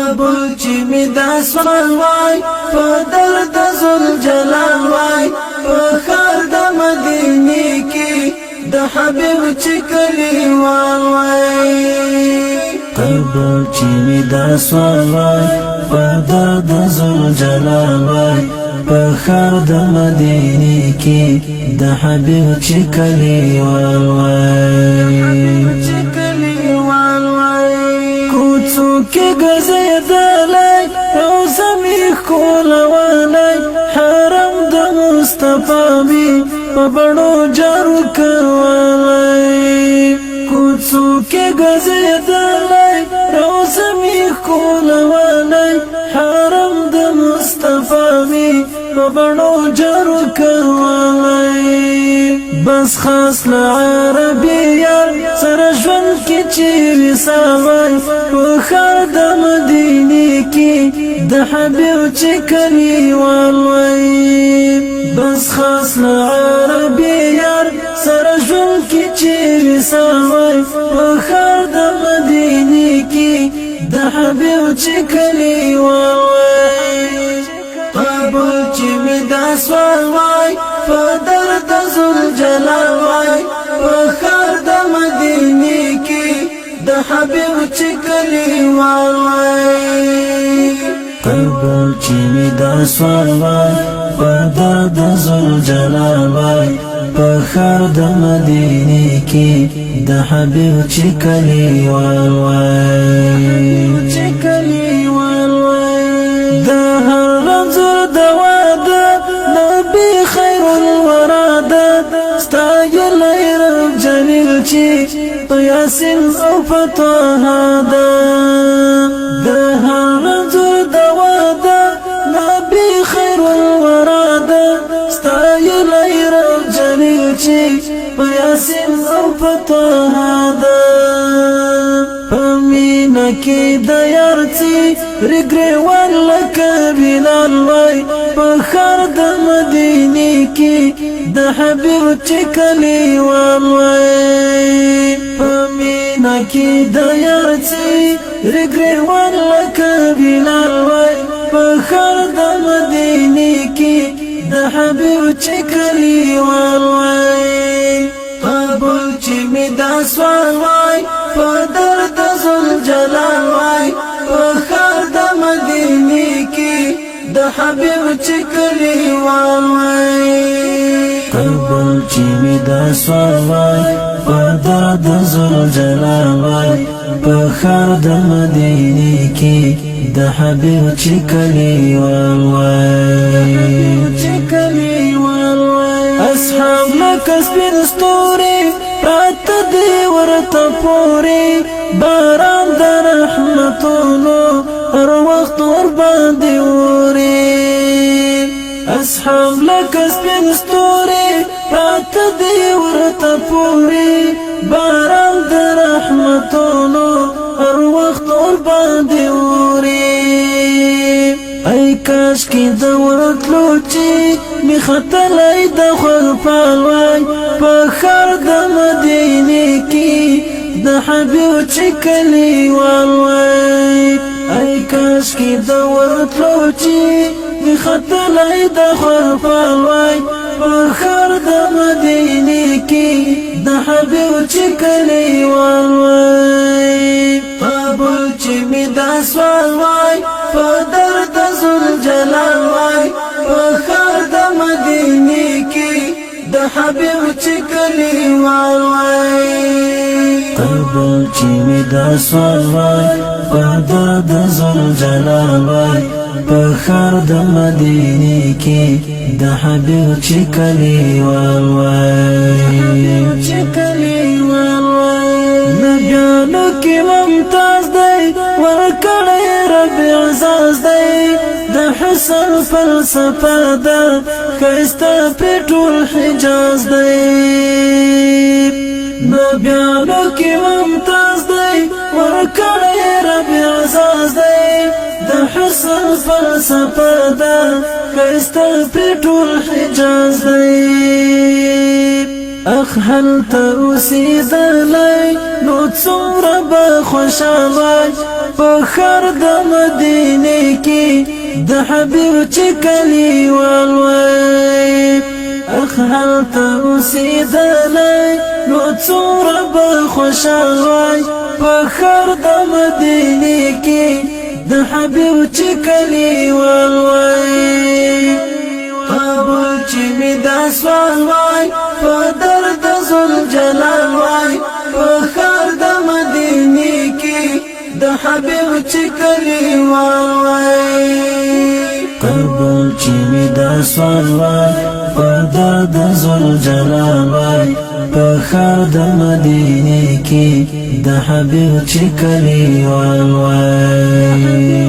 بابل چې می دا سوال وای په درد زل جلال وای په خار د مدینه کې د حبیب چې کلیوال وای بابل چې می دا سوال وای په درد زل جلال وای په خار د مدینه کې د حبیب چې کلیوال وای کوڅو کې ګرځېدلی روضه مې ښکلولی حرم د مصطفی مې په بڼو جارو کولی کوڅو کې ګرځېدلی روضه مې ښکلولی حرم د مصطفی مې په بڼو جارو کولی بس خاص له عربي یار سره ژوند کې چې وصال وای په ښار د مدینې کې د حبیب چې کلیوال وای بس خاص له عربي یار سره ژوند کې چې وصال وای په ښار د مدینې کې د حبیب چې کلیوال وای بابل چې می دا سوال وای په درد زل جلال وای په خار د مدینه کې د حبیب چې کلیوال وای بابل چې می دا سوال وای په درد زل جلال وای په خار د مدینه کې د حبیب چې کلیوال وای د هر رمزور دوا ده نبی خیر الورا ده ستایلی رب جلیل چې په یاسین او په طه ده د هر رمزور دوا ده نبی خیر الورا ده ستایلی رب جلیل چې په یاسین او په طه ده پمینا کې د یار څی رګریوان لکه بلال وای په ښار د مدینې کې د حبیب چې کلیوال وای پمینا کې د یار څی رګریوان لکه بلال وای په ښار د مدینې کې د حبیب چې کلیوال وای بابل چې می دا سوال وای په درد زل جلال وای په خار د مدینه کې د حبیب چې کلیوال وای بابل چې می دا سوال وای په درد زل جلال وای په خار د مدینه کې د حبیب چې کلیوال وای اصحاب لکه سپین ستوري پراته دی ورته پورې باران د رحمتونو هر وخت ورباندې اوري اصحاب لکه سپین ستوري پراته دی ورته پورې باران د رحمتونو هر وخت ورباندې اوري ای کاش کې د ورتلو چې می ختلای د خپل وای په ښار د مدینه کې د حبیب چې کلیوال وای ای کاش کې د ورتلو چې می ختلای د خپل وای په ښار د مدینه کې د حبیب چې کلیوال وای بابل چې می دا سوال وای په درد زل جلال وای په خار د مدینه کې د حبیب چې کلیوال وای بابل چې می دا سوال وای په درد زل جلال وای په خار د مدینه کې د حبیب چې کلیوال وای نبیانو کې ممتاز دی ورکړی رب اعزاز دی د حسن فلسفه ده ښایسته پرې ټول حجاز دی نبیانو کې ممتاز دی ورکړی رب اعزاز دی د حسن فلسفه ده ښایسته پرې ټول حجاز دی اخ هلته اوسېدلی نو څومره به خوشحاله په ښار د مدینې کې د حبیب چې کلیوال وای اخ هلته اوسېدلی نو څومره به خوشحاله په ښار د مدینې کې د حبیب چې کلیوال وای قبول چې می دا سوال وای په درد ذوالجلال وای په ښار د مدینې کې د حبیب چې کلیوال وای قبول چې می دا سوال وای په درد ذوالجلال وای په ښار د مدینې کې د حبیب چې کلیوال وای